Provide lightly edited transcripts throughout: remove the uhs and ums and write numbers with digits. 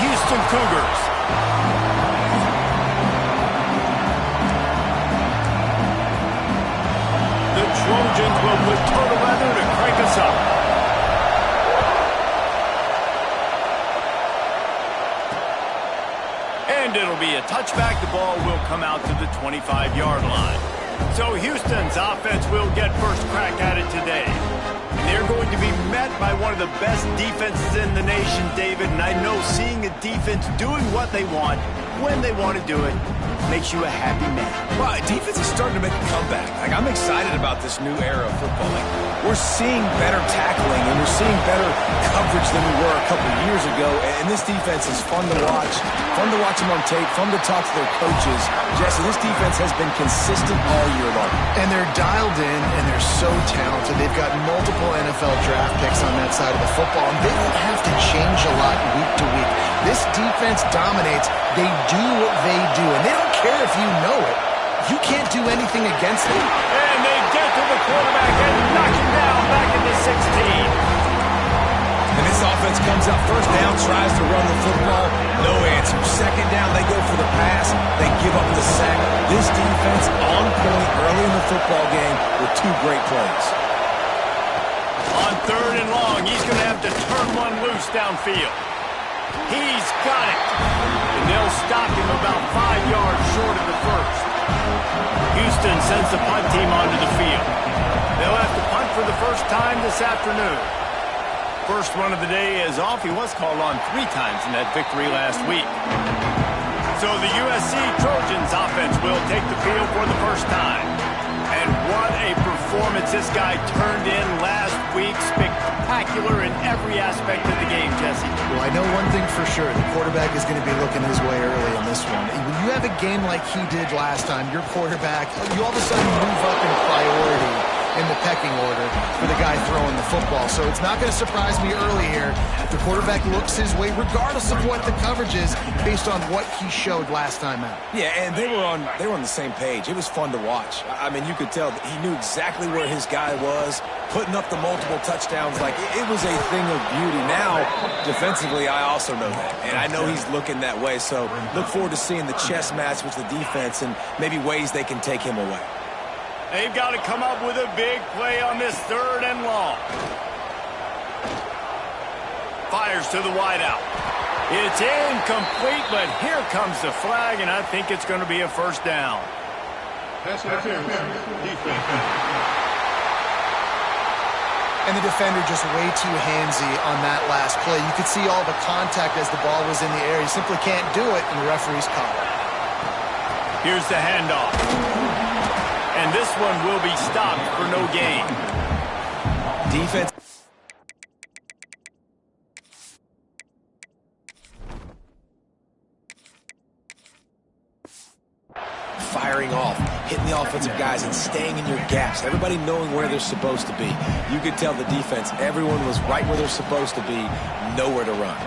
Houston Cougars. The Trojans will put total weather to crank us up. And it'll be a touchback. The ball will come out to the 25-yard line. So Houston's offense will get first crack at it today. And they're going to be met by one of the best defenses in the nation, David. And I know seeing a defense doing what they want, when they want to do it, makes you a happy man. Well, defense is starting to make a comeback. Like, I'm excited about this new era of football. Like, we're seeing better tackling and we're seeing better coverage than we were a couple years ago. And this defense is fun to watch them on tape, fun to talk to their coaches. Jesse, this defense has been consistent all year long. And they're dialed in and they're so talented. They've got multiple NFL draft picks on that side of the football, and they don't have to change a lot week to week. This defense dominates. They do what they do, and they don't care if you know it. You can't do anything against them. And they get to the quarterback and knock him down back in the 16. And this offense comes out first down, tries to run the football. No answer. Second down, they go for the pass. They give up the sack. This defense on point early in the football game with two great plays. On 3rd and long, he's going to have to turn one loose downfield. He's got it. And they'll stop him about 5 yards short of the first. Houston sends the punt team onto the field. They'll have to punt for the first time this afternoon. First one of the day is off. He was called on 3 times in that victory last week. So the USC Trojans offense will take the field for the first time. And what a performance this guy turned in last week. Spectacular in every aspect of the game, Jesse. Well, I know one thing for sure. The quarterback is going to be looking his way early in this one. When you have a game like he did last time, your quarterback, you all of a sudden move up in priority in the pecking order for the guy throwing the football. So it's not going to surprise me early here if the quarterback looks his way, regardless of what the coverage is, based on what he showed last time out. Yeah, and they were on the same page. It was fun to watch. I mean, you could tell that he knew exactly where his guy was, putting up the multiple touchdowns. Like, it was a thing of beauty. Now, defensively, I also know that. And I know he's looking that way. So look forward to seeing the chess match with the defense and maybe ways they can take him away. They've got to come up with a big play on this 3rd and long. Fires to the wideout. It's incomplete, but here comes the flag, and I think it's going to be a first down. Pass interference. Defense. And the defender just way too handsy on that last play. You could see all the contact as the ball was in the air. He simply can't do it, and the referee's caught it. Here's the handoff. And this one will be stopped for no gain. Defense. Firing off, hitting the offensive guys and staying in your gaps. Everybody knowing where they're supposed to be. You could tell the defense, everyone was right where they're supposed to be, nowhere to run.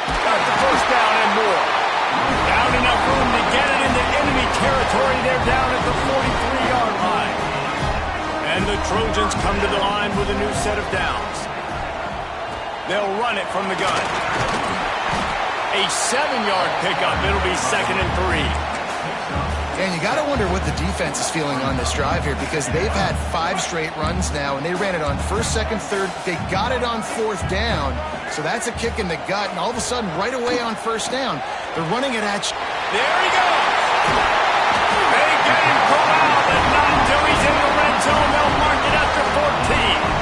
Got the first down and more. Down enough room to get it into enemy territory. They're down at the 43-yard line. And the Trojans come to the line with a new set of downs. They'll run it from the gun. A 7-yard pickup. It'll be 2nd and 3. And you got to wonder what the defense is feeling on this drive here, because they've had 5 straight runs now, and they ran it on 1st, 2nd, 3rd. They got it on 4th down, so that's a kick in the gut. And all of a sudden, right away on 1st down, they're running it at you. There he goes. They get him corralled, and not until he's in the red zone. They'll mark it after 14.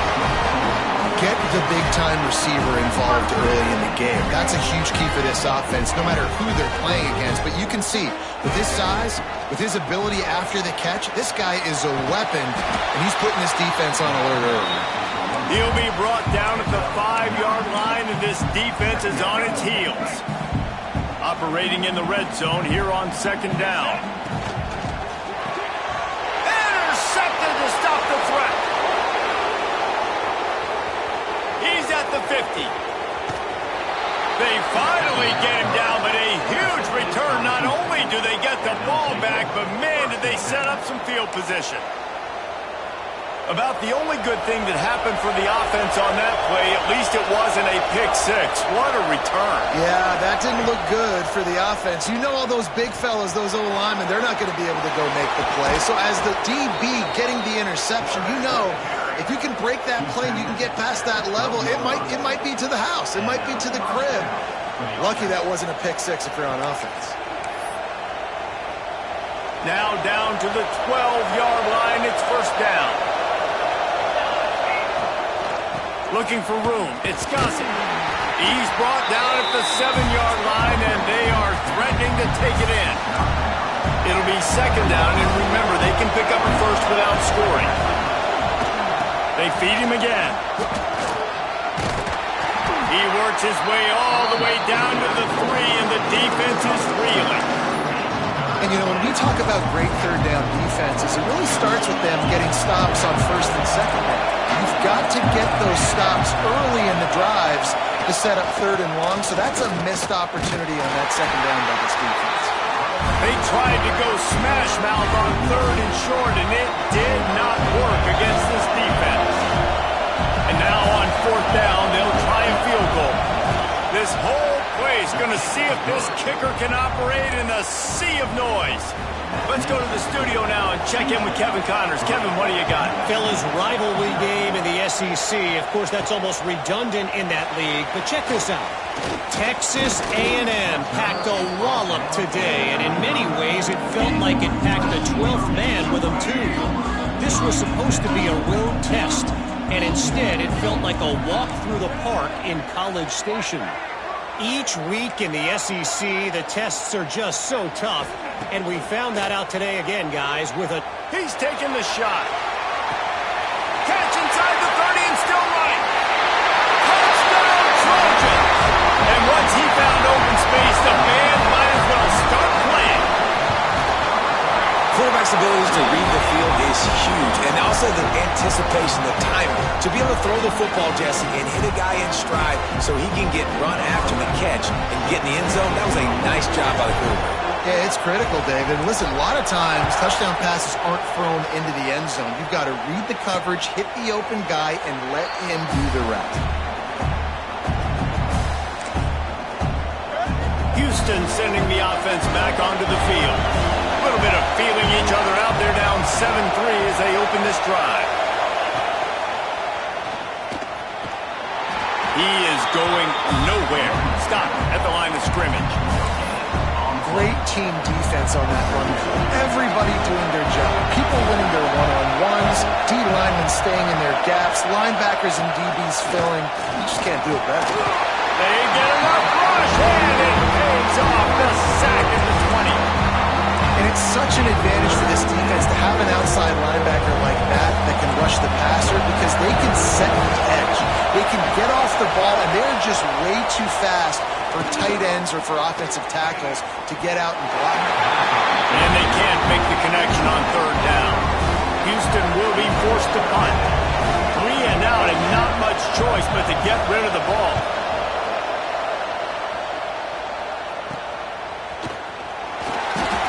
Get the big-time receiver involved early in the game. That's a huge key for this offense, no matter who they're playing against. But you can see, with his size, with his ability after the catch, this guy is a weapon, and he's putting this defense on alert early. He'll be brought down at the 5-yard line, and this defense is on its heels. Operating in the red zone here on 2nd down. Intercepted to stop the threat. He's at the 50. They finally get him down, but a huge return. Not only do they get the ball back, but man, did they set up some field position. About the only good thing that happened for the offense on that play, at least it wasn't a pick six. What a return. Yeah, that didn't look good for the offense. You know all those big fellas, those O-linemen, they're not going to be able to go make the play. So as the DB getting the interception, you know if you can break that play and you can get past that level, it might be to the house. It might be to the crib. Lucky that wasn't a pick six if you're on offense. Now down to the 12-yard line. It's first down. Looking for room. It's Gossett. He's brought down at the 7-yard line, and they are threatening to take it in. It'll be second down, and remember, they can pick up a first without scoring. They feed him again. He works his way all the way down to the 3, and the defense is reeling. And, you know, when we talk about great third down defenses, it really starts with them getting stops on first and second down. You've got to get those stops early in the drives to set up third and long, so that's a missed opportunity on that second down by this defense. They tried to go smash mouth on third and short, and it did not work against this defense. And now on fourth down, they'll try a field goal. This whole play is going to see if this kicker can operate in a sea of noise. Let's go to the studio now and check in with Kevin Connors. Kevin, what do you got? Fellas, rivalry game in the SEC. Of course, that's almost redundant in that league. But check this out. Texas A&M packed a wallop today, and in many ways it felt like it packed the 12th man with them, too. This was supposed to be a road test, and instead it felt like a walk through the park in College Station. Each week in the SEC, the tests are just so tough, and we found that out today again, guys, with a... He's taking the shot. Catch inside the 30 and still running. Touchdown, Trojan! And once he found open space, the band might as well start playing. Quarterback's abilities to read the field is huge, and also the anticipation, the timing. To be able to throw the football, Jesse, and hit a guy in stride so he can get run after the catch and get in the end zone, that was a nice job by the quarterback. Yeah, it's critical, David. Listen, a lot of times touchdown passes aren't thrown into the end zone. You've got to read the coverage, hit the open guy, and let him do the rest. Houston sending the offense back onto the field. A little bit of feeling each other out. They're down 7-3 as they open this drive. He is going nowhere. Stop at the line of scrimmage. Great team defense on that run. Everybody doing their job. People winning their one-on-ones, D-linemen staying in their gaps, linebackers and DBs filling. You just can't do it better. They get enough rush, and it pays off. The sack at the 20. And it's such an advantage for this defense to have an outside linebacker like that can rush the passer because they can set the edge. They can get off the ball, and they're just way too fast for tight ends or for offensive tackles to get out and block. And they can't make the connection on third down. Houston will be forced to punt. 3 and out and not much choice but to get rid of the ball.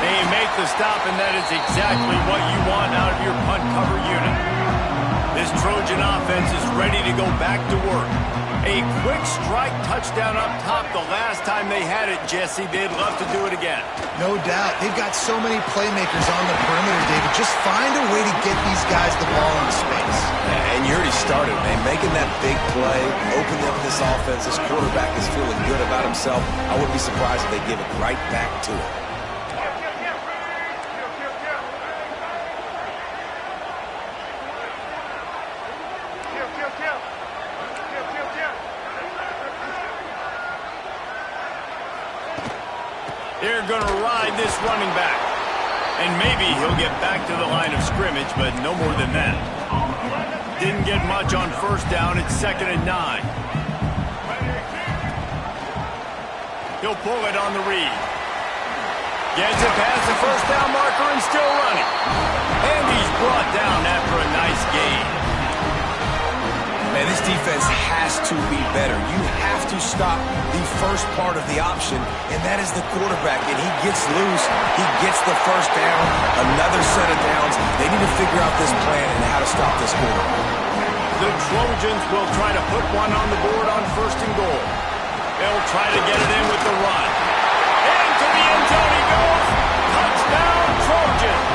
They make the stop, and that is exactly what you want out of your punt cover unit. This Trojan offense is ready to go back to work. A quick strike touchdown up top the last time they had it, Jesse. They'd love to do it again. No doubt. They've got so many playmakers on the perimeter, David. Just find a way to get these guys the ball in space. Yeah, and you already started, man. Making that big play, opening up this offense. This quarterback is feeling good about himself. I wouldn't be surprised if they give it right back to him. They're going to ride this running back. And maybe he'll get back to the line of scrimmage, but no more than that. Didn't get much on first down. It's 2nd and 9. He'll pull it on the read. Gets it past the first down marker and still running. And he's brought down after a nice gain. Man, this defense has to be better. You have to to stop the first part of the option, and that is the quarterback. And he gets loose. He gets the first down, another set of downs. They need to figure out this plan and how to stop this quarterback. The Trojans will try to put one on the board on 1st and goal. They'll try to get it in with the run. Into the end zone he goes. Touchdown, Trojans.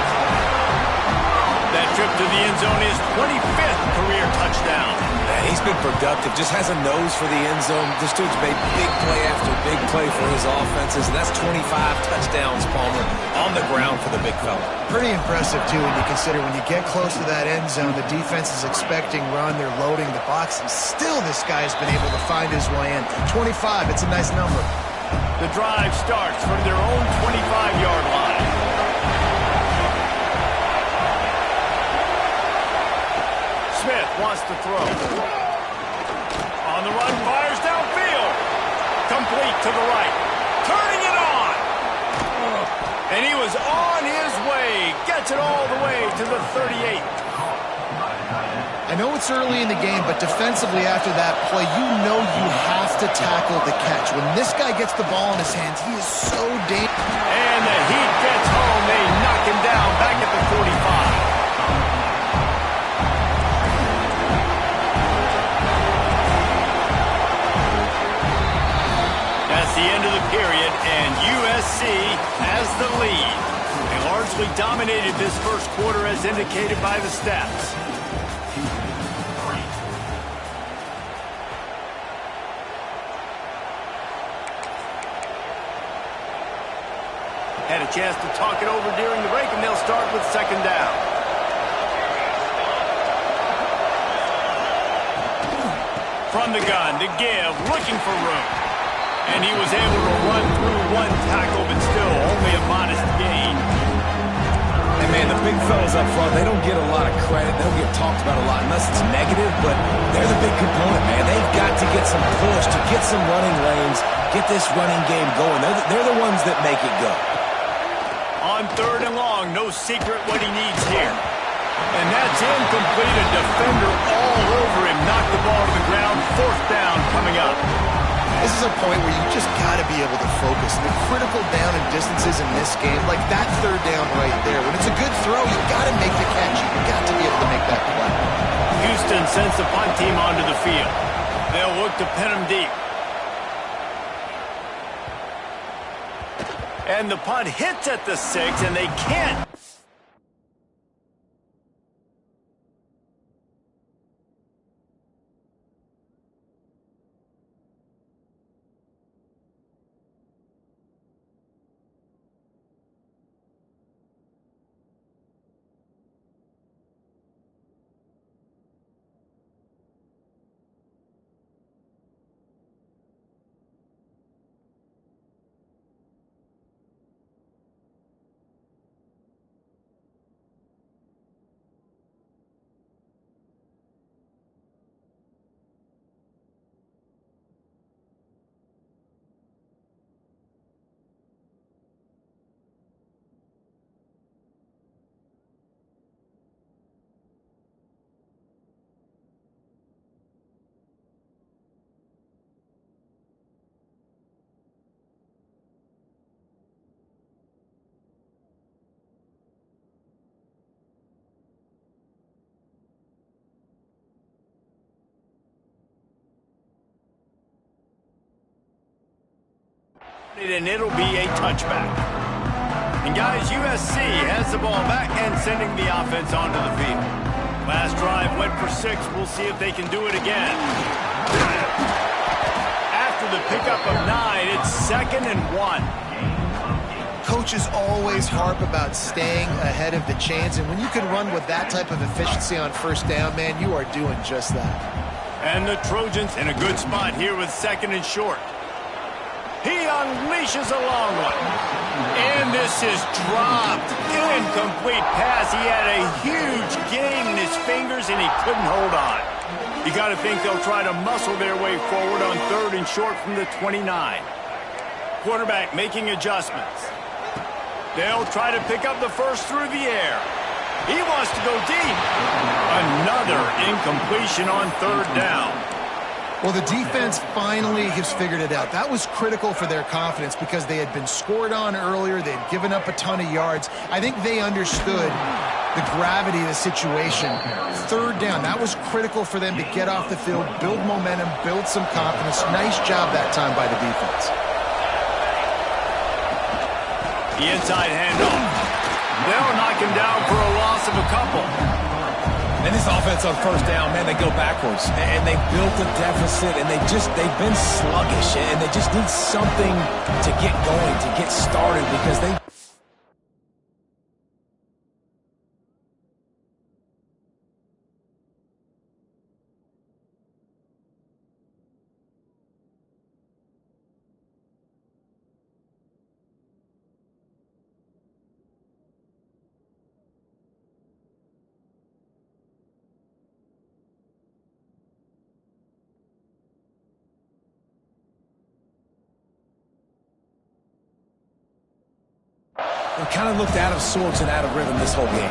That trip to the end zone is 25th career touchdown. Man, he's been productive. Just has a nose for the end zone. This dude's made big play after big play for his offenses, and that's 25 touchdowns, Palmer, on the ground for the big fella. Pretty impressive, too, when you consider when you get close to that end zone, the defense is expecting run, they're loading the box, and still this guy's been able to find his way in. 25, it's a nice number. The drive starts from their own 25-yard line. Smith wants to throw. On the run, fires downfield. Complete to the right. Turning it on. And he was on his way. Gets it all the way to the 38. I know it's early in the game, but defensively after that play, you know you have to tackle the catch. When this guy gets the ball in his hands, he is so dangerous. And the Heat gets home. They knock him down back at the 45. That's the end of the period, and USC has the lead. They largely dominated this first quarter as indicated by the stats. Had a chance to talk it over during the break, and they'll start with 2nd down. From the gun to give, looking for room. And he was able to run through one tackle, but still only a modest gain. And, man, the big fellas up front, they don't get a lot of credit. They don't get talked about a lot unless it's negative, but they're the big component, man. They've got to get some push, to get some running lanes, get this running game going. They're the ones that make it go. On 3rd and long, no secret what he needs here. And that's incomplete. A defender all over him. Knocked the ball to the ground. 4th down coming up. This is a point where you just got to be able to focus. The critical down and distances in this game, like that 3rd down right there. When it's a good throw, you got to make the catch. You got to be able to make that play. Houston sends the punt team onto the field. They'll look to pin him deep. And the punt hits at the 6, and they can't. And it'll be a touchback. And guys, USC has the ball back and sending the offense onto the field. Last drive went for 6. We'll see if they can do it again. After the pickup of 9, it's 2nd and 1. Coaches always harp about staying ahead of the chains, and when you can run with that type of efficiency on 1st down, man, you are doing just that. And the Trojans in a good spot here with 2nd and short. He unleashes a long one. And this is dropped. Incomplete pass. He had a huge gain in his fingers, and he couldn't hold on. You got to think they'll try to muscle their way forward on 3rd and short from the 29. Quarterback making adjustments. They'll try to pick up the first through the air. He wants to go deep. Another incompletion on 3rd down. Well, the defense finally has figured it out. That was critical for their confidence because they had been scored on earlier. They had given up a ton of yards. I think they understood the gravity of the situation. Third down, that was critical for them to get off the field, build momentum, build some confidence. Nice job that time by the defense. The inside handoff. They'll knock him down for a loss of a couple. And this offense on first down, man, they go backwards. And they built a deficit, and they've been sluggish. And they just need something to get going, to get started, because they... They kind of looked out of sorts and out of rhythm this whole game.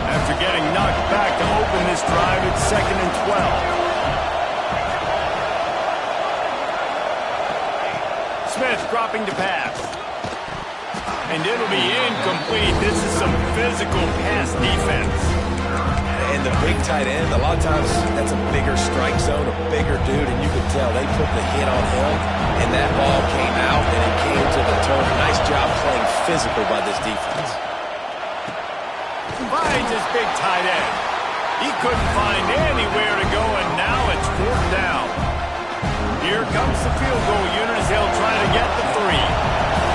After getting knocked back to open this drive, it's 2nd and 12. Smith dropping to pass. And it'll be incomplete. This is some physical pass defense. And the big tight end, a lot of times that's a bigger strike zone, a bigger dude, and you could tell they put the hit on him, and that ball came out, and it came to the turf. Nice job playing physical by this defense. Finds his big tight end. He couldn't find anywhere to go, and now it's 4th down. Here comes the field goal unit as they'll try to get the 3.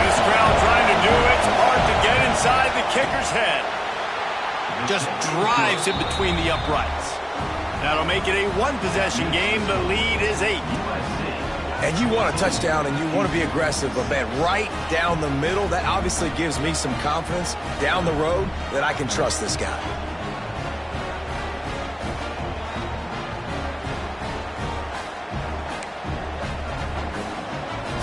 This crowd trying to do its part to get inside the kicker's head. Just drives it between the uprights. That'll make it a one-possession game. The lead is 8. And you want a touchdown and you want to be aggressive, but man, right down the middle, that obviously gives me some confidence down the road that I can trust this guy.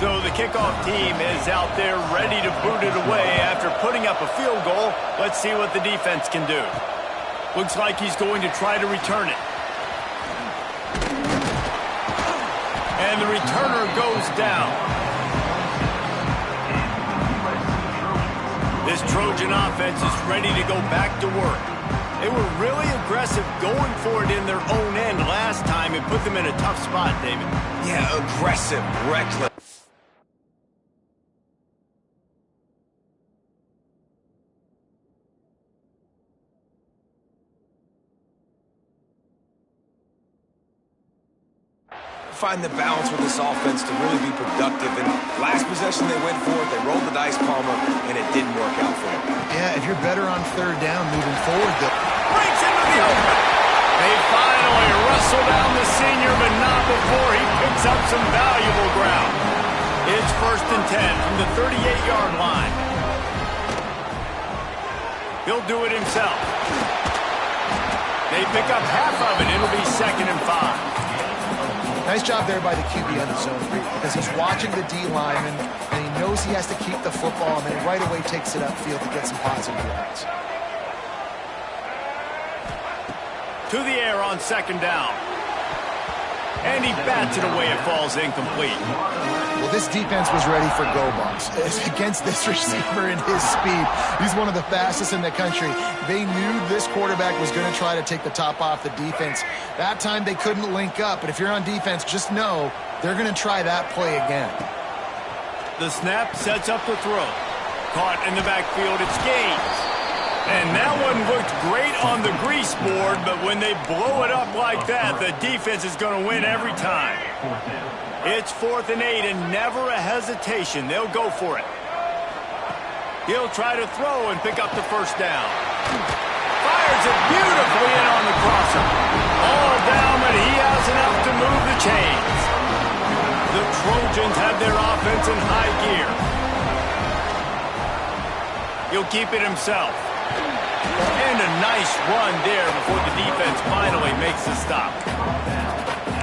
So the kickoff team is out there ready to boot it away after putting up a field goal. Let's see what the defense can do. Looks like he's going to try to return it. And the returner goes down. This Trojan offense is ready to go back to work. They were really aggressive going for it in their own end last time and put them in a tough spot, David. Yeah, aggressive, reckless. Find the balance with this offense to really be productive. And last possession they went for it, they rolled the dice, Palmer, and it didn't work out for them. Yeah, if you're better on third down moving forward, Breaks into the open. They finally wrestle down the senior, but not before he picks up some valuable ground. It's 1st and 10 from the 38-yard line. He'll do it himself. They pick up half of it. It'll be 2nd and 5. nice job there by the QB on the zone read because he's watching the D lineman and he knows he has to keep the football and then right away takes it upfield to get some positive yards. To the air on 2nd down. And he bats it away. It falls incomplete. Well, this defense was ready for go balls. Against this receiver and his speed, he's one of the fastest in the country. They knew this quarterback was going to try to take the top off the defense. That time they couldn't link up, but if you're on defense, just know they're going to try that play again. The snap sets up the throw. Caught in the backfield, it's Gaines. And that one looked great on the grease board, but when they blow it up like that, the defense is going to win every time. It's 4th and 8 and never a hesitation. They'll go for it. He'll try to throw and pick up the 1st down. Fires it beautifully in on the crosser. All down, but he has enough to move the chains. The Trojans have their offense in high gear. He'll keep it himself. And a nice run there before the defense finally makes the stop.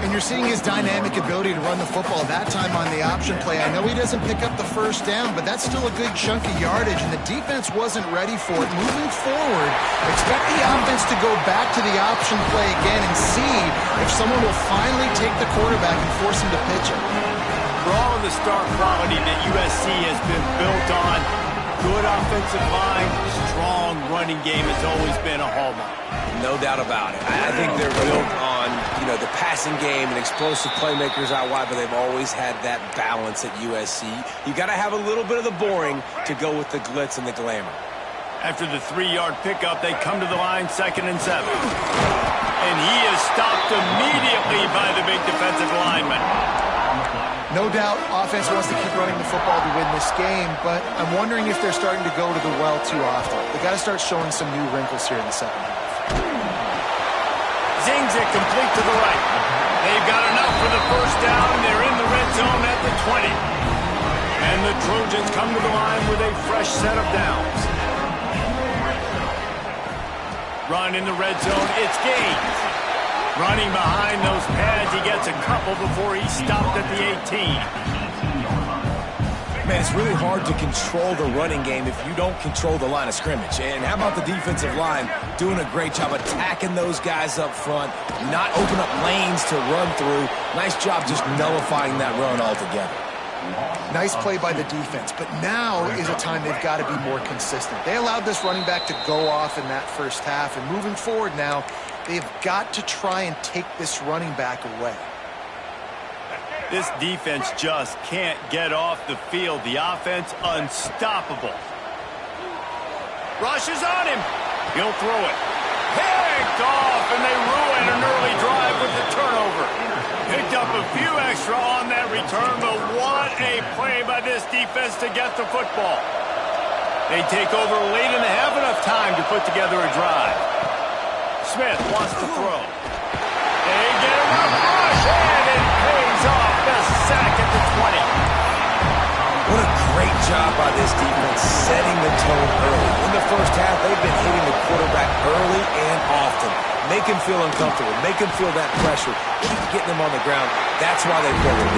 And you're seeing his dynamic ability to run the football that time on the option play. I know he doesn't pick up the first down, but that's still a good chunk of yardage, and the defense wasn't ready for it. Moving forward, expect the offense to go back to the option play again and see if someone will finally take the quarterback and force him to pitch it. For all of the star quality that USC has been built on, good offensive line, strong running game has always been a hallmark. No doubt about it. I think they're built on, the passing game and explosive playmakers out wide, but they've always had that balance at USC. You got to have a little bit of the boring to go with the glitz and the glamour. After the 3-yard pickup, they come to the line, 2nd and 7. And he is stopped immediately by the big defensive lineman. No doubt offense wants to keep running the football to win this game, but I'm wondering if they're starting to go to the well too often. They got to start showing some new wrinkles here in the second half. Zings it complete to the right. They've got enough for the first down, and they're in the red zone at the 20. And the Trojans come to the line with a fresh set of downs. Run in the red zone, it's Gaines. Running behind those pads, he gets a couple before he's stopped at the 18. Man, it's really hard to control the running game if you don't control the line of scrimmage. And how about the defensive line doing a great job attacking those guys up front, not open up lanes to run through. Nice job just nullifying that run altogether. Nice play by the defense, but now is a time they've got to be more consistent. They allowed this running back to go off in that first half, and moving forward now, they've got to try and take this running back away. This defense just can't get off the field. The offense unstoppable. Rush is on him. He'll throw it. Picked off, and they ruin an early drive with the turnover. Picked up a few extra on that return, but what a play by this defense to get the football. They take over late in the half, enough time to put together a drive. Smith wants to throw. They get him up, rush, and it pays off. The sack at the 20. What a great job by this defense setting the tone early. In the first half, they've been hitting the quarterback early and often. Make him feel uncomfortable. Make him feel that pressure. Keep getting him on the ground. That's why they pulled him.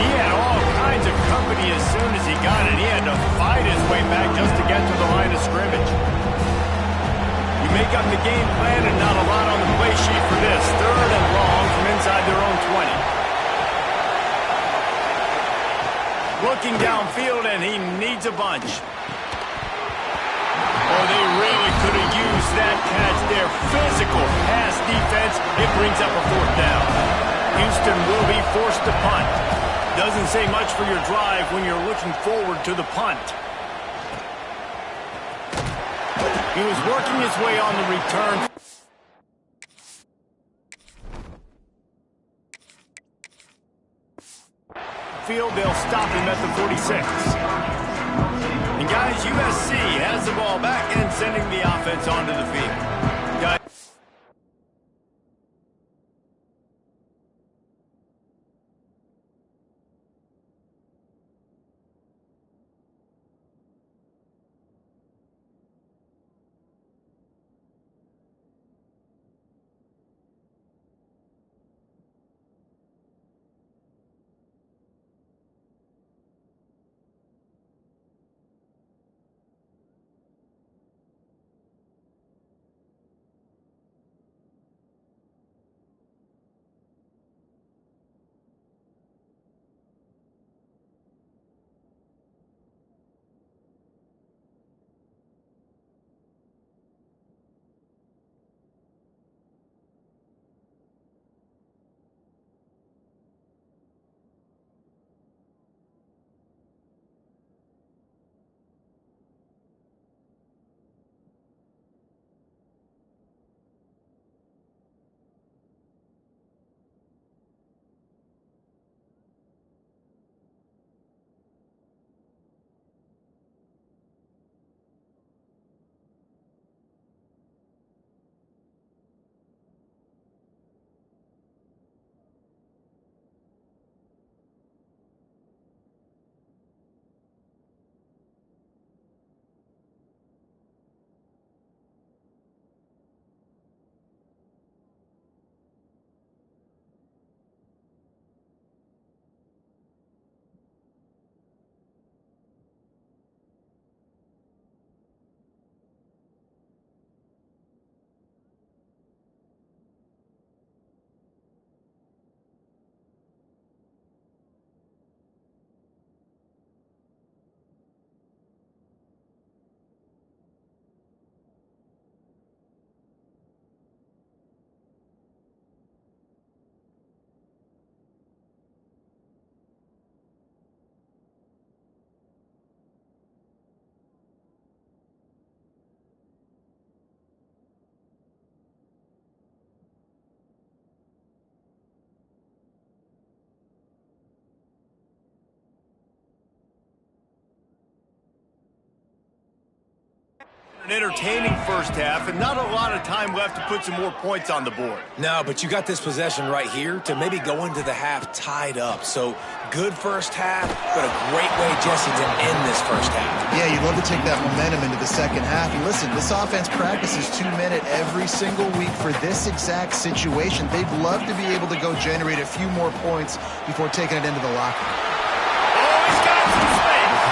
He had all kinds of company as soon as he got it. He had to fight his way back just to get to the line of scrimmage. You make up the game plan and not a lot on the play sheet for this. 3rd and long from inside their own 20. Looking downfield, and he needs a bunch. Oh, they really could have used that catch there. Physical pass defense. It brings up a 4th down. Houston will be forced to punt. Doesn't say much for your drive when you're looking forward to the punt. He was working his way on the return. Field, they'll stop him at the 46. And guys, USC has the ball back and sending the offense onto the field. Guys, An entertaining first half and not a lot of time left to put some more points on the board. No, but you got this possession right here to maybe go into the half tied up. So good first half, but a great way, Jesse, to end this first half. Yeah, you'd love to take that momentum into the second half. And listen, this offense practices 2-minute every single week for this exact situation. They'd love to be able to go generate a few more points before taking it into the locker room. Oh, he's got some space.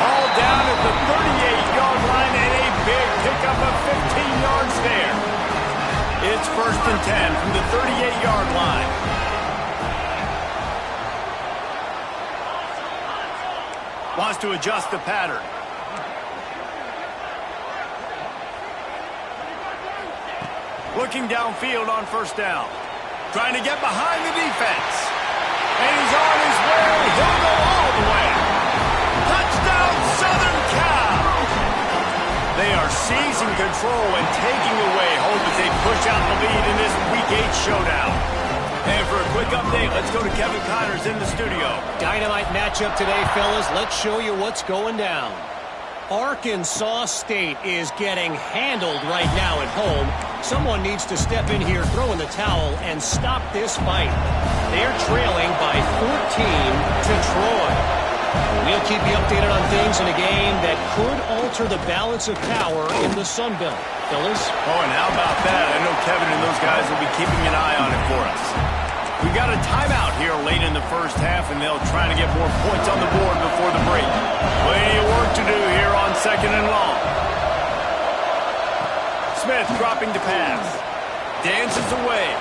All down at the 38-yard line and a big pickup of 15 yards there. It's 1st and 10 from the 38-yard line. Wants to adjust the pattern. Looking downfield on 1st down. Trying to get behind the defense. And he's on his way. He'll go all the way. Touchdown, Southern Cal! They are seizing control and taking away hope as they push out the lead in this Week 8 showdown. And for a quick update, let's go to Kevin Connors in the studio. Dynamite matchup today, fellas. Let's show you what's going down. Arkansas State is getting handled right now at home. Someone needs to step in here, throw in the towel, and stop this fight. They're trailing by 14 to Troy. We'll keep you updated on things in a game that could alter the balance of power in the Sun Belt. Fellas? Oh, and how about that? I know Kevin and those guys will be keeping an eye on it for us. We've got a timeout here late in the first half, and they'll try to get more points on the board before the break. Plenty of work to do here on 2nd and long. Smith dropping to pass. Dances away.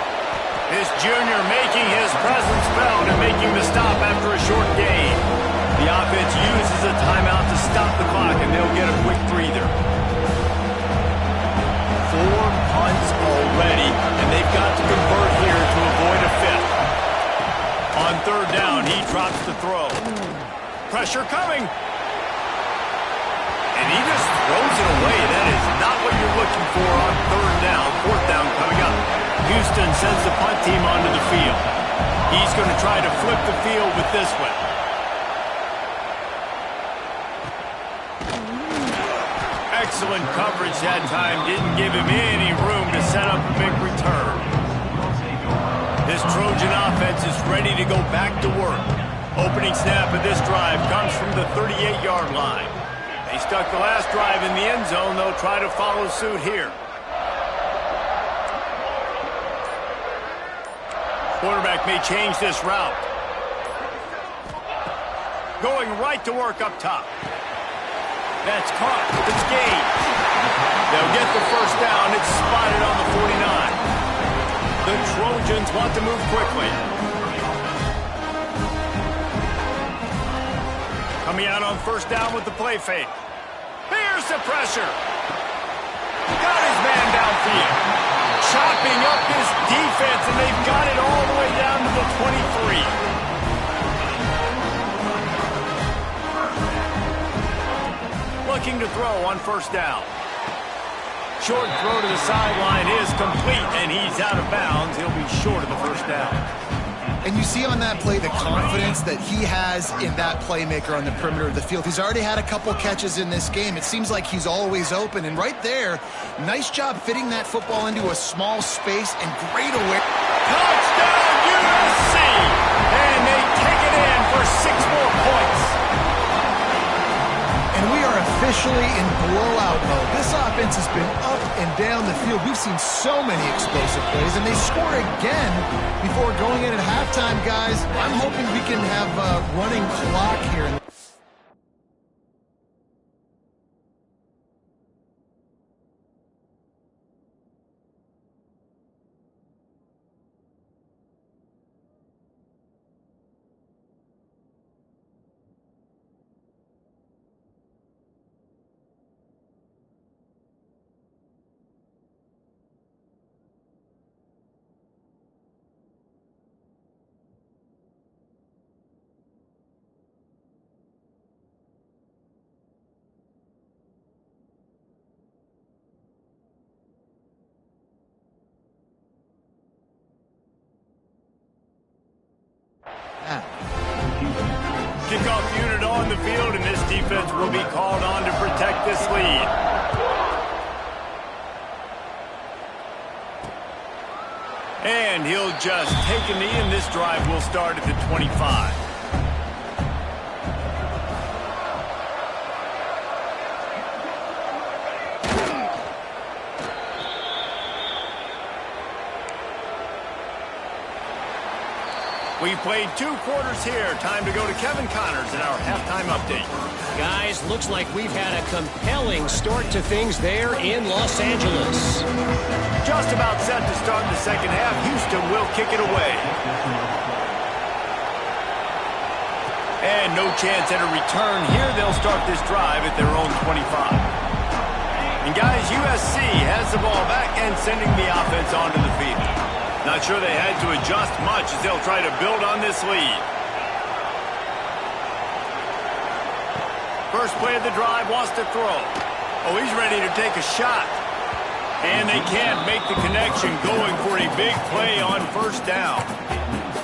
This junior making his presence felt and making the stop after a short gain. The offense uses a timeout to stop the clock, and they'll get a quick breather. 4 punts already, and they've got to convert here to avoid a 5th. On 3rd down, he drops the throw. Pressure coming. And he just throws it away. That is not what you're looking for on 3rd down. 4th down coming up. Houston sends the punt team onto the field. He's going to try to flip the field with this one. Excellent coverage that time. Didn't give him any room to set up a big return. This Trojan offense is ready to go back to work. Opening snap of this drive comes from the 38-yard line. They stuck the last drive in the end zone. They'll try to follow suit here. Quarterback may change this route. Going right to work up top. That's caught. It's gained. They'll get the 1st down. It's spotted on the 49. The Trojans want to move quickly. Coming out on 1st down with the play fake. Here's the pressure. Got his man downfield. Chopping up his defense, and they've got it all the way down to the 23. Looking to throw on 1st down. Short throw to the sideline is complete, and he's out of bounds. He'll be short of the 1st down. And you see on that play the confidence that he has in that playmaker on the perimeter of the field. He's already had a couple catches in this game. It seems like he's always open. And right there, nice job fitting that football into a small space and great awareness. Touchdown, USC! And they take it in for 6 more points. And we are officially in blowout mode. This offense has been up and down the field. We've seen so many explosive plays, and they score again before going in at halftime, guys. I'm hoping we can have a running clock here. Kickoff unit on the field, and this defense will be called on to protect this lead. And he'll just take a knee, and this drive will start at the 25. We played 2 quarters here. Time to go to Kevin Connors in our halftime update. Guys, looks like we've had a compelling start to things there in Los Angeles. Just about set to start the second half. Houston will kick it away. And no chance at a return here. They'll start this drive at their own 25. And guys, USC has the ball back and sending the offense onto the field. Not sure they had to adjust much as they'll try to build on this lead. First play of the drive, wants to throw. Oh, he's ready to take a shot. And they can't make the connection, going for a big play on first down.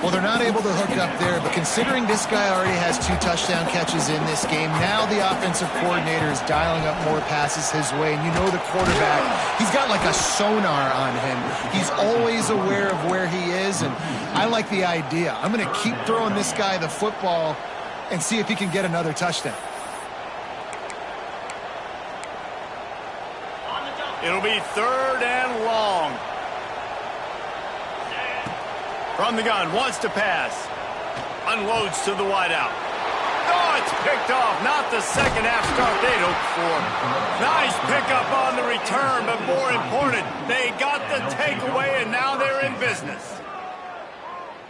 Well, they're not able to hook up there, but considering this guy already has 2 touchdown catches in this game, now the offensive coordinator is dialing up more passes his way. And you know the quarterback, he's got like a sonar on him. He's always aware of where he is, and I like the idea. I'm going to keep throwing this guy the football and see if he can get another touchdown. It'll be 3rd and long. From the gun, wants to pass. Unloads to the wideout. Oh, it's picked off. Not the second half start they'd hoped for. Nice pickup on the return, but more important, they got the takeaway, and now they're in business.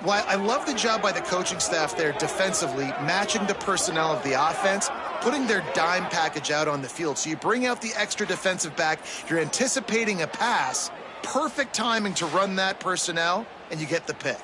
Well, I love the job by the coaching staff there defensively, matching the personnel of the offense, putting their dime package out on the field. So you bring out the extra defensive back, you're anticipating a pass, perfect timing to run that personnel, and you get the pick.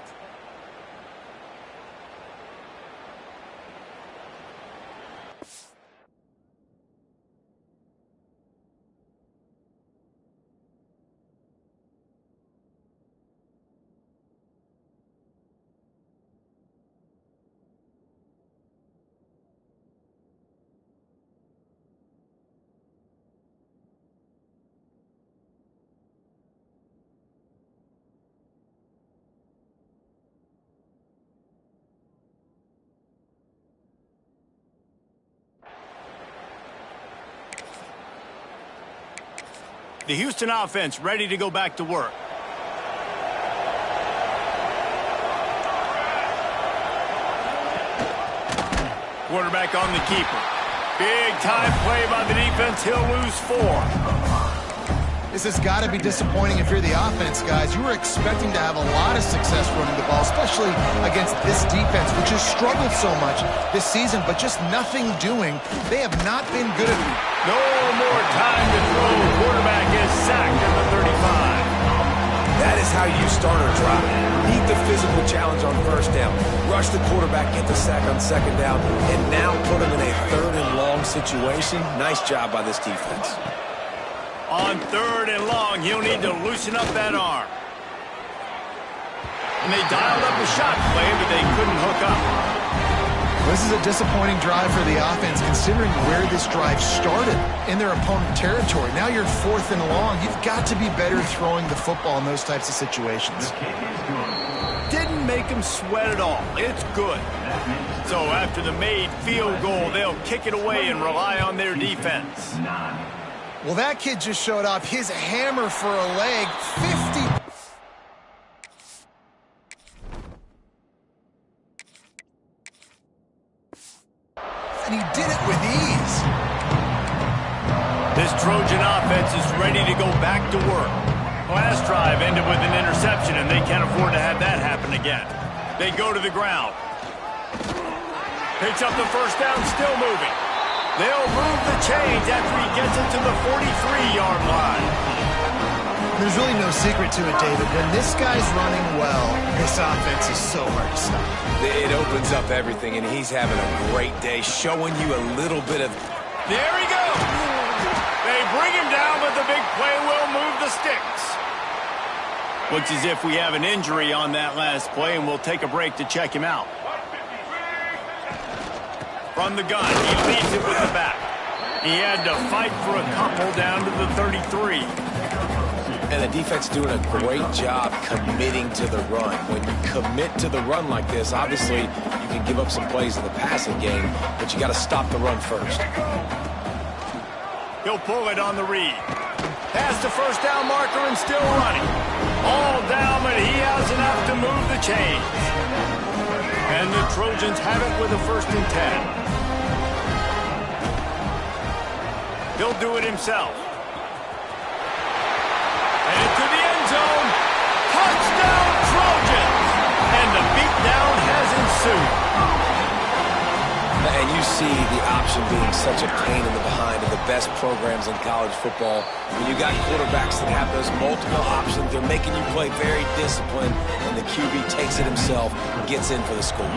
The Houston offense ready to go back to work. Quarterback on the keeper. Big time play by the defense. He'll lose 4. This has got to be disappointing if you're the offense, guys. You were expecting to have a lot of success running the ball, especially against this defense, which has struggled so much this season, but just nothing doing. They have not been good at it. No more time to throw. Quarterback is sacked at the 35. That is how you start a drive. Meet the physical challenge on first down. Rush the quarterback, get the sack on second down, and now put him in a 3rd and long situation. Nice job by this defense. On 3rd and long, he'll need to loosen up that arm. And they dialed up a shot play, but they couldn't hook up. This is a disappointing drive for the offense, considering where this drive started in their opponent territory. Now you're 4th and long. You've got to be better throwing the football in those types of situations. Didn't make him sweat at all. It's good. So after the made field goal, they'll kick it away and rely on their defense. Well, that kid just showed off his hammer for a leg. 50. And he did it with ease. This Trojan offense is ready to go back to work. Last drive ended with an interception, and they can't afford to have that happen again. They go to the ground. Picks up the first down, still moving. They'll move the chains after he gets it to the 43-yard line. There's really no secret to it, David. When this guy's running well, this offense is so hard to stop. It opens up everything, and he's having a great day, showing you a little bit of... There he goes! They bring him down, but the big play will move the sticks. Looks as if we have an injury on that last play, and we'll take a break to check him out. From the gun, he leads it with the back. He had to fight for a couple down to the 33. And the defense doing a great job committing to the run. When you commit to the run like this, obviously you can give up some plays in the passing game, but you got to stop the run first. He'll pull it on the read. Past the first down marker and still running. All down, but he has enough to move the chains. And the Trojans have it with a 1st and 10. He'll do it himself. And into the end zone. Touchdown, Trojans! And the beatdown has ensued. And you see the option being such a pain in the behind of the best programs in college football. When you got quarterbacks that have those multiple options, they're making you play very disciplined, and the QB takes it himself and gets in for the score.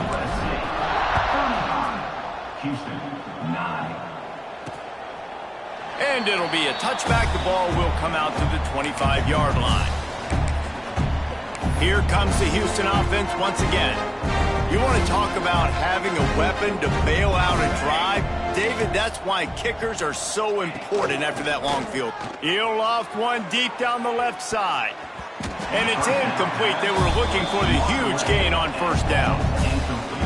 Houston, 9. And it'll be a touchback. The ball will come out to the 25-yard line. Here comes the Houston offense once again. You want to talk about having a weapon to bail out a drive? David, that's why kickers are so important after that long field. He'll loft one deep down the left side. And it's incomplete. They were looking for the huge gain on 1st down.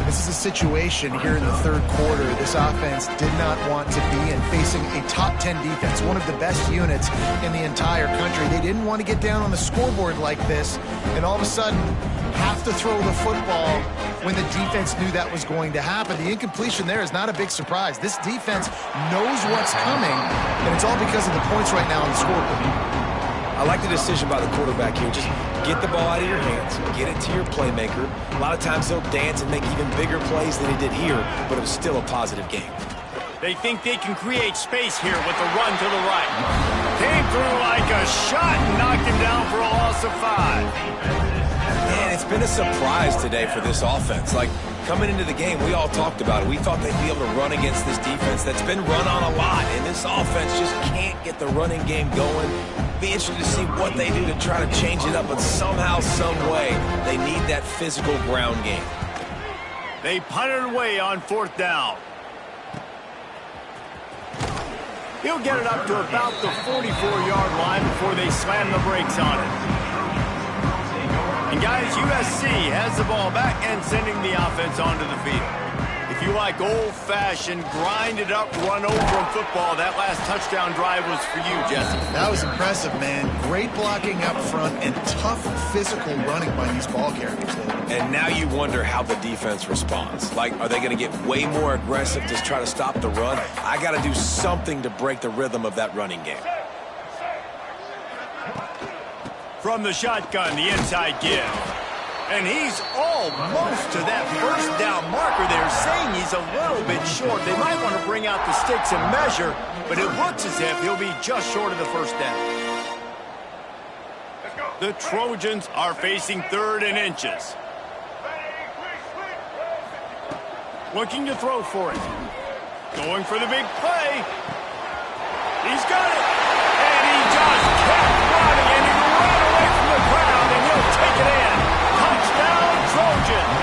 This is a situation here in the 3rd quarter this offense did not want to be in, facing a top 10 defense, one of the best units in the entire country. They didn't want to get down on the scoreboard like this and all of a sudden have to throw the football when the defense knew that was going to happen. The incompletion there is not a big surprise. This defense knows what's coming, and it's all because of the points right now on the scoreboard. I like the decision by the quarterback here. Just get the ball out of your hands, get it to your playmaker. A lot of times they'll dance and make even bigger plays than he did here, but it was still a positive game. They think they can create space here with the run to the right. Came through like a shot and knocked him down for a loss of 5. Man, it's been a surprise today for this offense. Like, coming into the game, we all talked about it. We thought they'd be able to run against this defense that's been run on a lot, and this offense just can't get the running game going. Be interested to see what they do to try to change it up, but somehow, some way, they need that physical ground game. They punted away on 4th down. He'll get it up to about the 44-yard line before they slam the brakes on it. And guys, USC has the ball back and sending the offense onto the field. If you like old-fashioned, grind-it-up, run-over football, that last touchdown drive was for you, Jesse. That was impressive, man. Great blocking up front and tough physical running by these ball carriers. And now you wonder how the defense responds. Like, are they going to get way more aggressive to try to stop the run? I got to do something to break the rhythm of that running game. From the shotgun, the inside give. And he's almost to that 1st down marker. They're saying he's a little bit short. They might want to bring out the sticks and measure, but it looks as if he'll be just short of the 1st down. The Trojans are facing 3rd and inches. Looking to throw for it. Going for the big play. He's got it. And he just kept running, and he ran away from the crowd, and he'll take it in. Touchdown, Trojans.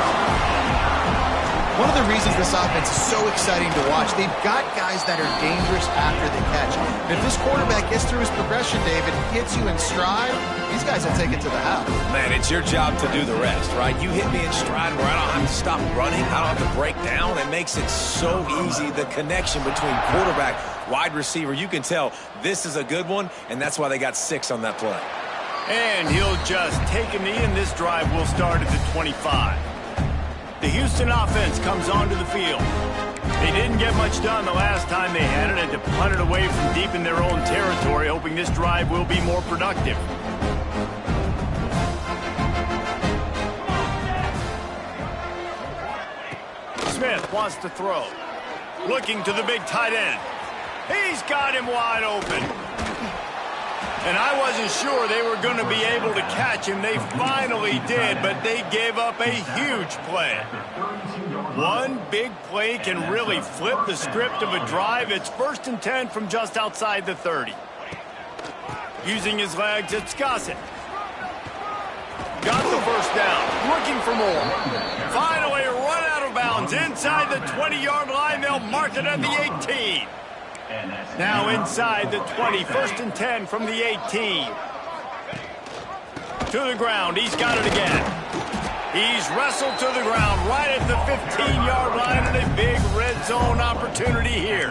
One of the reasons this offense is so exciting to watch, they've got guys that are dangerous after the catch. And if this quarterback gets through his progression, David, gets you in stride, these guys will take it to the house. Man, it's your job to do the rest, right? You hit me in stride where I don't have to stop running, I don't have to break down. It makes it so easy, the connection between quarterback, wide receiver. You can tell this is a good one, and that's why they got 6 on that play. And he'll just take a knee, and this drive will start at the 25. The Houston offense comes onto the field. They didn't get much done the last time they had it, and to punt it away from deep in their own territory, hoping this drive will be more productive. Smith wants to throw. Looking to the big tight end. He's got him wide open. And I wasn't sure they were going to be able to catch him. They finally did, but they gave up a huge play. One big play can really flip the script of a drive. It's 1st and 10 from just outside the 30. Using his legs, it's Gossett. Got the 1st down. Looking for more. Finally run out of bounds. Inside the 20-yard line, they'll mark it at the 18. Now inside the 20, 1st and 10 from the 18. To the ground. He's got it again. He's wrestled to the ground right at the 15-yard line, and a big red zone opportunity here.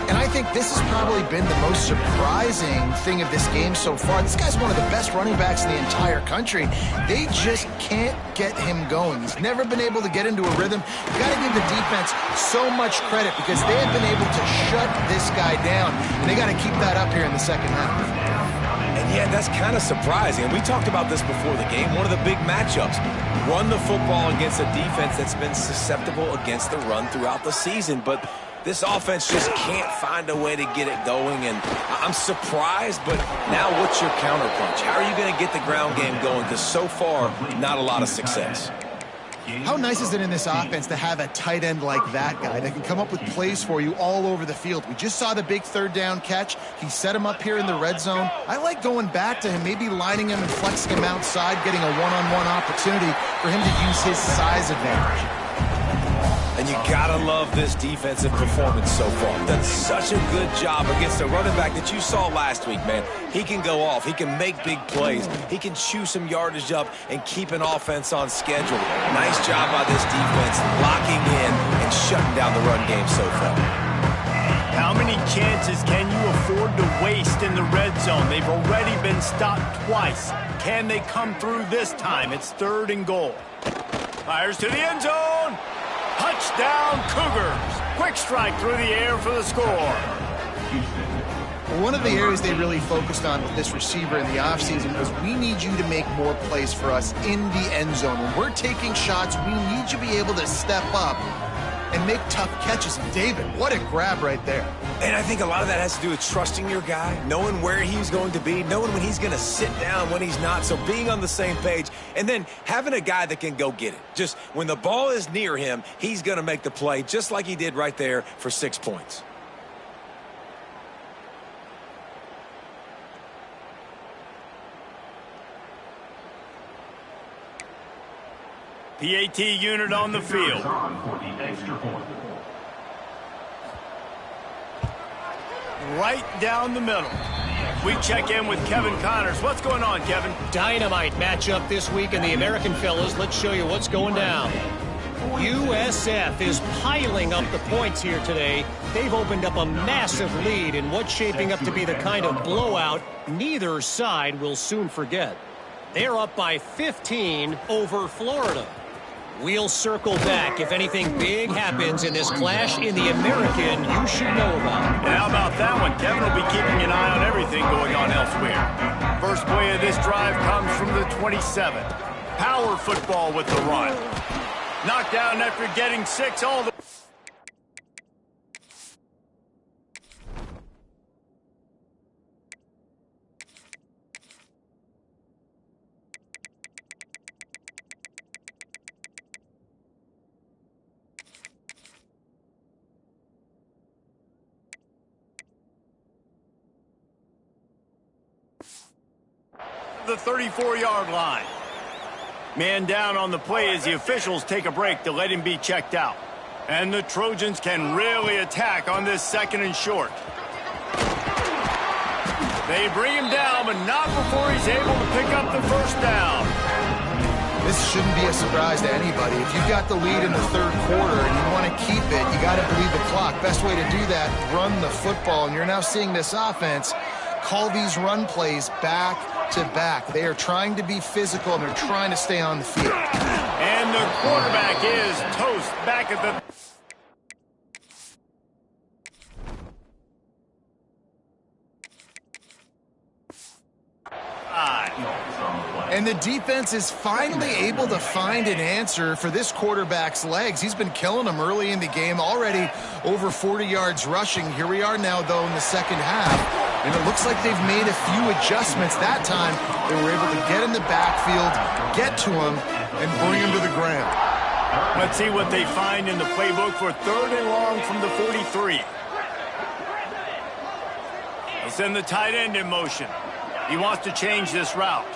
And I think this has probably been the most surprising thing of this game so far. This guy's one of the best running backs in the entire country. They just can't get him going. He's never been able to get into a rhythm. You got to give the defense so much credit because they have been able to shut this guy down, and they got to keep that up here in the second half. And yeah, that's kind of surprising. And we talked about this before the game. One of the big matchups. Run the football against a defense that's been susceptible against the run throughout the season. But this offense just can't find a way to get it going. And I'm surprised, but now what's your counterpunch? How are you going to get the ground game going? Because so far, not a lot of success. How nice is it in this offense to have a tight end like that guy that can come up with plays for you all over the field? We just saw the big third down catch. He set him up here in the red zone. I like going back to him, maybe lining him and flexing him outside, getting a one-on-one opportunity for him to use his size advantage. And you gotta love this defensive performance so far. Done such a good job against a running back that you saw last week, man. He can go off. He can make big plays. He can chew some yardage up and keep an offense on schedule. Nice job by this defense locking in and shutting down the run game so far. How many chances can you afford to waste in the red zone? They've already been stopped twice. Can they come through this time? It's 3rd and goal. Fires to the end zone. Touchdown, Cougars. Quick strike through the air for the score. One of the areas they really focused on with this receiver in the offseason was we need you to make more plays for us in the end zone. When we're taking shots, we need you to be able to step up and make tough catches. And David, what a grab right there. And I think a lot of that has to do with trusting your guy, knowing where he's going to be, knowing when he's going to sit down, when he's not, so being on the same page, and then having a guy that can go get it. Just when the ball is near him, he's going to make the play, just like he did right there for 6 points. PAT unit on the field. Right down the middle. We check in with Kevin Connors. What's going on, Kevin? Dynamite matchup this week in the American fellas. Let's show you what's going down. USF is piling up the points here today. They've opened up a massive lead in what's shaping up to be the kind of blowout neither side will soon forget. They're up by 15 over Florida. We'll circle back if anything big happens in this clash in the American you should know about. And how about that one? Kevin will be keeping an eye on everything going on elsewhere. First play of this drive comes from the 27. Power football with the run. Knocked down after getting 6 all the... the 34-yard line. Man down on the play as the officials take a break to let him be checked out. And the Trojans can really attack on this 2nd and short. They bring him down, but not before he's able to pick up the first down. This shouldn't be a surprise to anybody. If you've got the lead in the 3rd quarter and you want to keep it, you got to bleed the clock. Best way to do that, run the football. And you're now seeing this offense call these run plays back to back. They are trying to be physical, and they're trying to stay on the field. And the quarterback is toast back at the... And the defense is finally able to find an answer for this quarterback's legs. He's been killing them early in the game, already over 40 yards rushing. Here we are now, though, in the second half. And it looks like they've made a few adjustments. That time, they were able to get in the backfield, get to him, and bring him to the ground. Let's see what they find in the playbook for 3rd and long from the 43. They'll send the tight end in motion. He wants to change this route.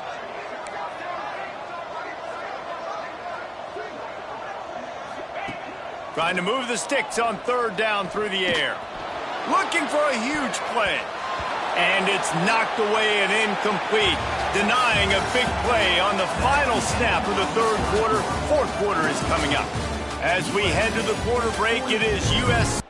Trying to move the sticks on 3rd down through the air. Looking for a huge play. And it's knocked away and incomplete, denying a big play on the final snap of the third quarter. Fourth quarter is coming up. As we head to the quarter break, it is U.S.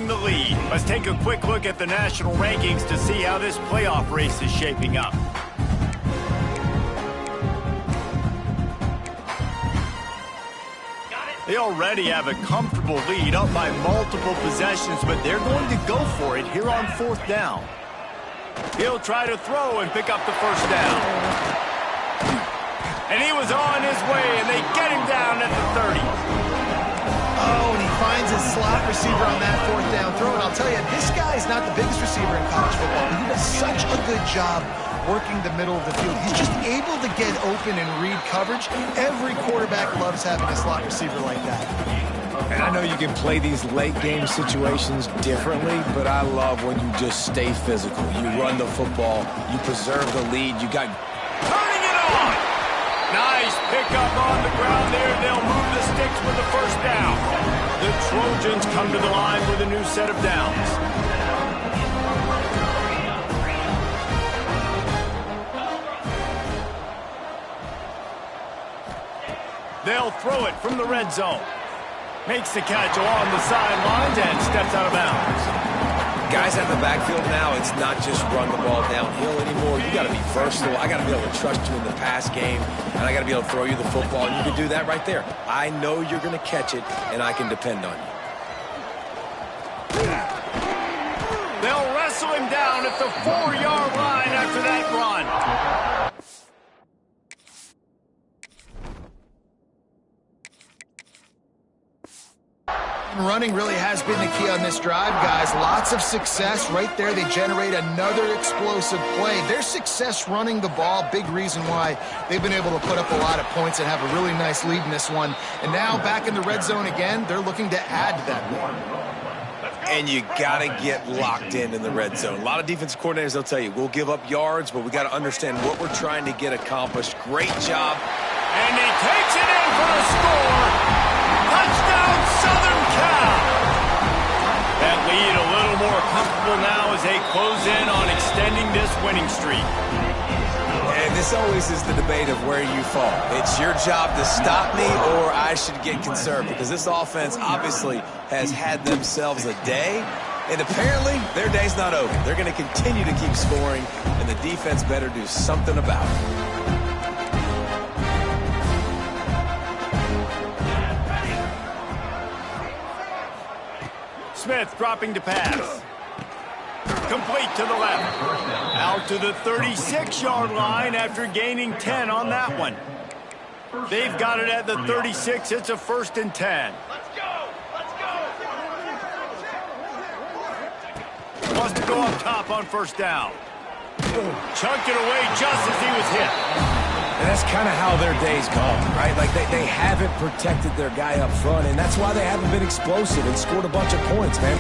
holding the lead. Let's take a quick look at the national rankings to see how this playoff race is shaping up. They already have a comfortable lead up by multiple possessions, but they're going to go for it here on 4th down. He'll try to throw and pick up the first down. And he was on his way, and they get him down at the 30. Oh, and he finds his slot receiver on that 4th down throw. And I'll tell you, this guy's not the biggest receiver in college football, but he does such a good job working the middle of the field. He's just able to get open and read coverage. Every quarterback loves having a slot receiver like that. And I know you can play these late game situations differently, but I love when you just stay physical. You run the football, you preserve the lead, you got... Turning it on! Nice pickup on the ground there. They'll move the sticks with the first down. The Trojans come to the line with a new set of downs. They'll throw it from the red zone. Makes the catch along the sidelines and steps out of bounds. Guys at the backfield now, it's not just run the ball downhill anymore. You got to be versatile. I got to be able to trust you in the pass game, and I got to be able to throw you the football, and you can do that right there. I know you're going to catch it, and I can depend on you. They'll wrestle him down at the 4-yard line after that run. Running really has been the key on this drive, guys. Lots of success right there. They generate another explosive play. Their success running the ball, big reason why they've been able to put up a lot of points and have a really nice lead in this one. And now back in the red zone again, they're looking to add to that lead. And you got to get locked in the red zone. A lot of defensive coordinators, they'll tell you, we'll give up yards, but we got to understand what we're trying to get accomplished. Great job. And he takes it in for a score. Touchdown, Southern Cal. That lead a little more comfortable now as they close in on extending this winning streak. And this always is the debate of where you fall. It's your job to stop me or I should get conserved, because this offense obviously has had themselves a day, and apparently their day's not over. They're going to continue to keep scoring, and the defense better do something about it. Smith dropping to pass. Complete to the left. Out to the 36-yard line after gaining 10 on that one. They've got it at the 36. It's a 1st and 10. Let's go! Let's go! Wants to go up top on 1st down. Chunked it away just as he was hit. And that's kind of how their day's gone, right? Like they haven't protected their guy up front, and that's why they haven't been explosive and scored a bunch of points, man.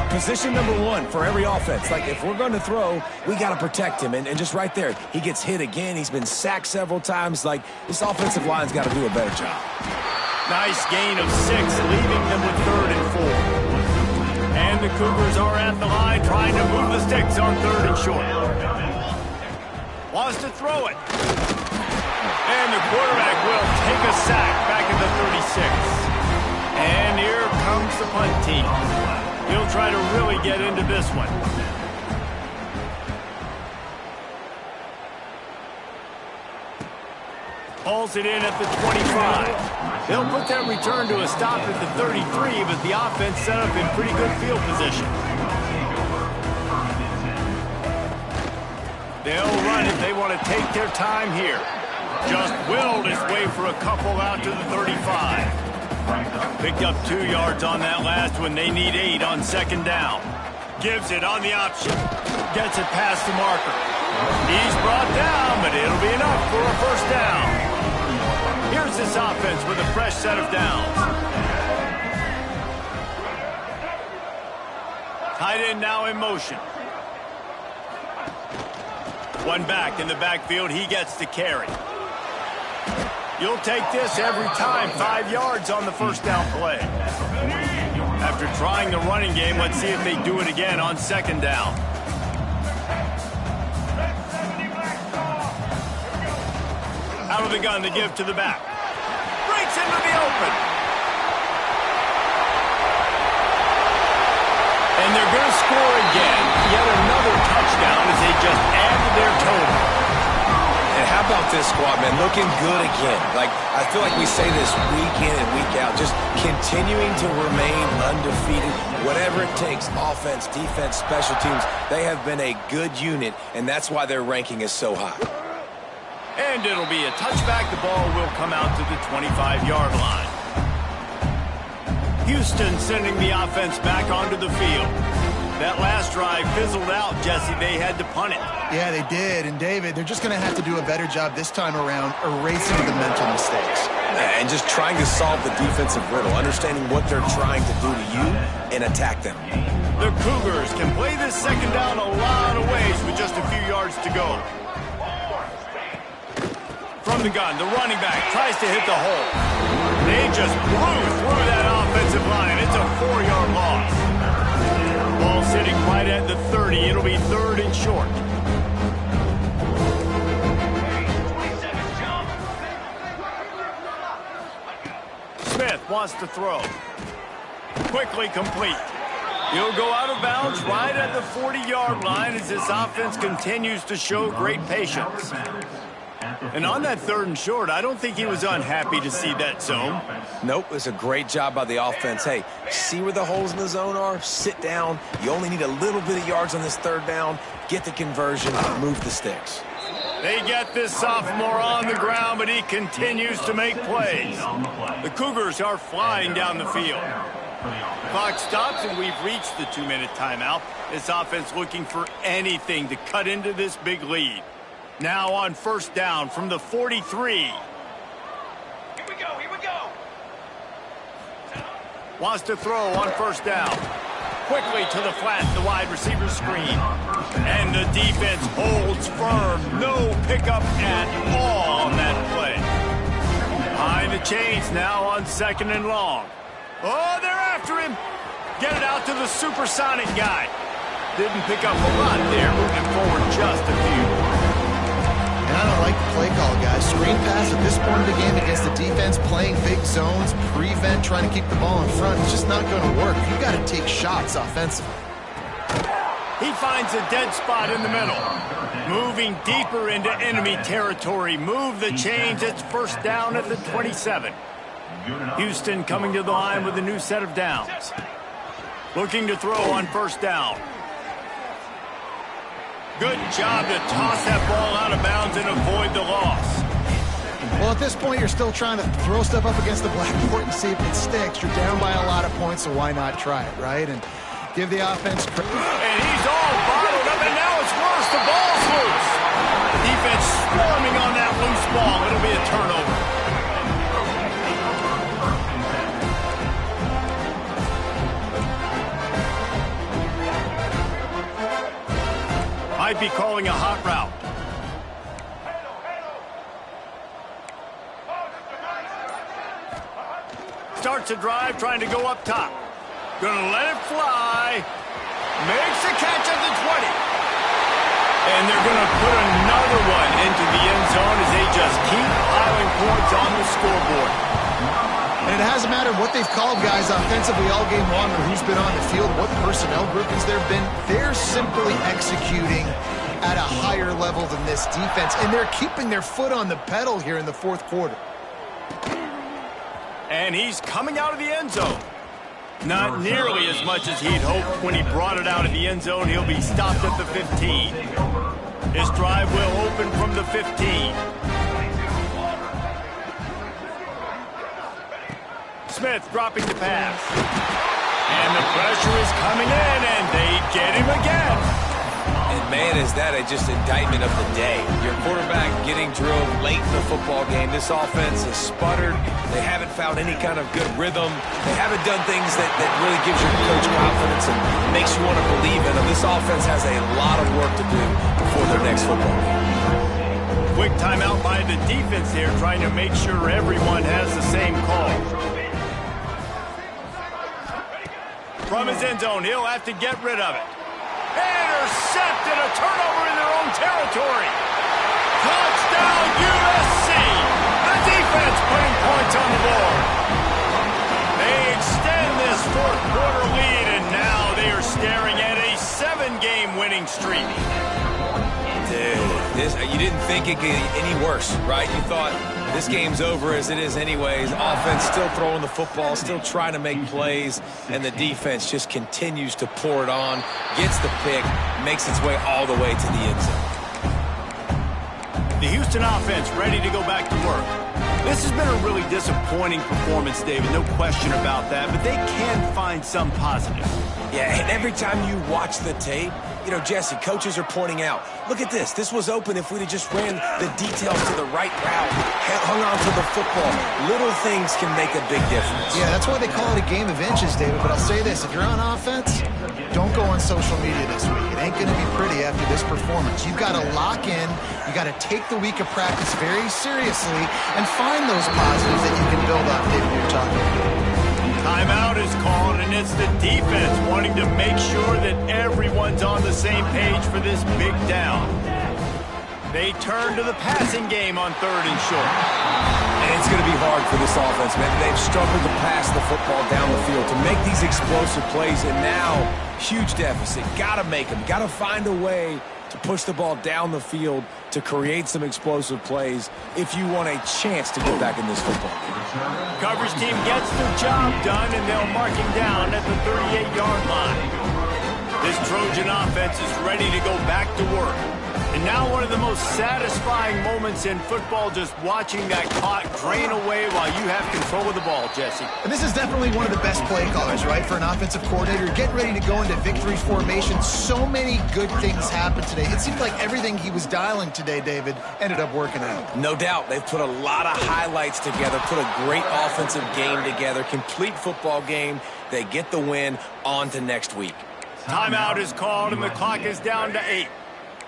Position number 1 for every offense. Like, if we're going to throw, we got to protect him. And just right there, he gets hit again. He's been sacked several times. Like, this offensive line's got to do a better job. Nice gain of 6, leaving them with 3rd and 4. And the Cougars are at the line trying to move the sticks on 3rd and short. Wants to throw it. And the quarterback will take a sack back at the 36. And here comes the punt team. He'll try to really get into this one. Pulls it in at the 25. They'll put that return to a stop at the 33, but the offense set up in pretty good field position. They'll run it. They want to take their time here. Just willed his way for a couple out to the 35. Picked up 2 yards on that last one. They need 8 on 2nd down. Gives it on the option. Gets it past the marker. He's brought down, but it'll be enough for a 1st down. Here's this offense with a fresh set of downs. Tight end now in motion. One back in the backfield. He gets to carry. You'll take this every time. 5 yards on the 1st down play. After trying the running game, let's see if they do it again on 2nd down. Out of the gun to give to the back. Breaks into the open. about this squad, man? Looking good again. Like, I feel like we say this week in and week out, just continuing to remain undefeated. Whatever it takes, offense, defense, special teams, they have been a good unit, and that's why their ranking is so high. And it'll be a touchback. The ball will come out to the 25-yard line. Houston sending the offense back onto the field. That last drive fizzled out, Jesse. They had to punt it. Yeah, they did. And, David, they're just going to have to do a better job this time around erasing the mental mistakes. And just trying to solve the defensive riddle, understanding what they're trying to do to you and attack them. The Cougars can play this second down a lot of ways with just a few yards to go. From the gun, the running back tries to hit the hole. They just blew through that offensive line. It's a 4-yard loss. Ball sitting right at the 30. It'll be 3rd and short. Smith wants to throw. Quickly complete. He'll go out of bounds right at the 40-yard line as this offense continues to show great patience. And on that 3rd and short, I don't think he was unhappy to see that zone. Nope, it's a great job by the offense. Hey, see where the holes in the zone are? Sit down. You only need a little bit of yards on this 3rd down. Get the conversion, move the sticks. They get this sophomore on the ground, but he continues to make plays. The Cougars are flying down the field. Clock stops, and we've reached the 2-minute timeout. This offense looking for anything to cut into this big lead. Now on 1st down from the 43. Here we go. Wants to throw on 1st down. Quickly to the flat, the wide receiver screen. And the defense holds firm. No pickup at all on that play. Behind the chains now on 2nd and long. Oh, they're after him. Get it out to the supersonic guy. Didn't pick up a lot there, moving forward just a few. And I don't like the play call, guys. Screen pass at this point of the game against the defense, playing big zones, prevent, trying to keep the ball in front. It's just not going to work. You got to take shots offensively. He finds a dead spot in the middle. Moving deeper into enemy territory. Move the chains. It's 1st down at the 27. Houston coming to the line with a new set of downs. Looking to throw on 1st down. Good job to toss that ball out of bounds and avoid the loss. Well, at this point, you're still trying to throw stuff up against the blackboard and see if it sticks. You're down by a lot of points, so why not try it, right? And give the offense credit. And he's all bottled up, and now it's worse. The ball's loose. Defense swarming on that loose ball. It'll be a turnover. Might be calling a hot route. Starts a drive, trying to go up top. Gonna let it fly. Makes a catch at the 20. And they're gonna put another one into the end zone as they just keep piling points on the scoreboard. And it hasn't mattered what they've called, guys, offensively all game long, or who's been on the field, what personnel groupings there have been. They're simply executing at a higher level than this defense, and they're keeping their foot on the pedal here in the 4th quarter. And he's coming out of the end zone. Not nearly as much as he'd hoped when he brought it out of the end zone. He'll be stopped at the 15. His drive will open from the 15. Smith dropping the pass. And the pressure is coming in, and they get him again. And, man, is that just indictment of the day. Your quarterback getting drilled late in the football game. This offense has sputtered. They haven't found any kind of good rhythm. They haven't done things that really gives your coach confidence and makes you want to believe in them. This offense has a lot of work to do before their next football game. Quick timeout by the defense here, trying to make sure everyone has the same call. From his end zone, he'll have to get rid of it. Intercepted, a turnover in their own territory. Touchdown, USC. The defense putting points on the board. They extend this 4th quarter lead, and now they are staring at a 7-game winning streak. Dude, is. You didn't think it could get any worse, right? You thought this game's over as it is anyways. Offense still throwing the football, still trying to make plays, and the defense just continues to pour it on, gets the pick, makes its way all the way to the end zone. The Houston offense ready to go back to work. This has been a really disappointing performance, David, no question about that, but they can find some positives. Yeah, and every time you watch the tape, you know, Jesse, coaches are pointing out, look at this. This was open if we'd have just ran the details to the right route, hung on to the football. Little things can make a big difference. Yeah, that's why they call it a game of inches, David. But I'll say this, if you're on offense, don't go on social media this week. It ain't going to be pretty after this performance. You've got to lock in. You got to take the week of practice very seriously and find those positives that you can build on, David, you're talking about. Timeout is called, and it's the defense wanting to make sure that everyone's on the same page for this big down. They turn to the passing game on 3rd and short. And it's going to be hard for this offense, man. They've struggled to pass the football down the field, to make these explosive plays, and now, huge deficit. Got to make them. Got to find a way to push the ball down the field to create some explosive plays if you want a chance to get back in this football game. Coverage team gets the job done, and they'll mark him down at the 38-yard line. This Trojan offense is ready to go back to work. And now one of the most satisfying moments in football, just watching that clock drain away while you have control of the ball, Jesse. And this is definitely one of the best play callers, right, for an offensive coordinator. Getting ready to go into victory formation. So many good things happened today. It seemed like everything he was dialing today, David, ended up working out. No doubt. They've put a lot of highlights together, put a great offensive game together, complete football game. They get the win. On to next week. Timeout is called, and the clock is down to 8.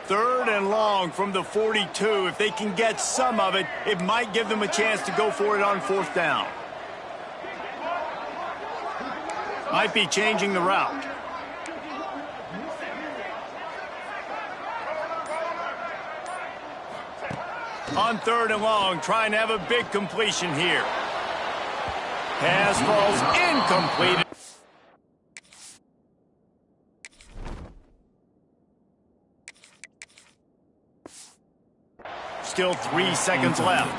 3rd and long from the 42. If they can get some of it, it might give them a chance to go for it on 4th down. Might be changing the route. On 3rd and long, trying to have a big completion here. Pass falls incomplete. Still 3 seconds left.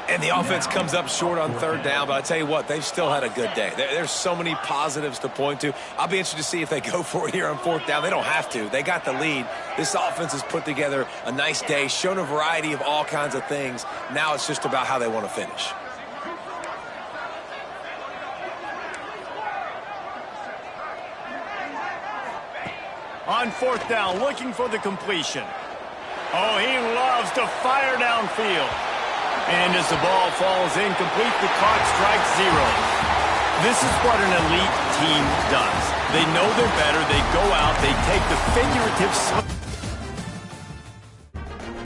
And the offense comes up short on 3rd down, but I tell you what, they've still had a good day. There's so many positives to point to. I'll be interested to see if they go for it here on 4th down. They don't have to. They got the lead. This offense has put together a nice day, shown a variety of all kinds of things. Now it's just about how they want to finish. On 4th down, looking for the completion. Oh, he loves to fire downfield. And as the ball falls incomplete, the clock strikes 0. This is what an elite team does. They know they're better. They go out. They take the figurative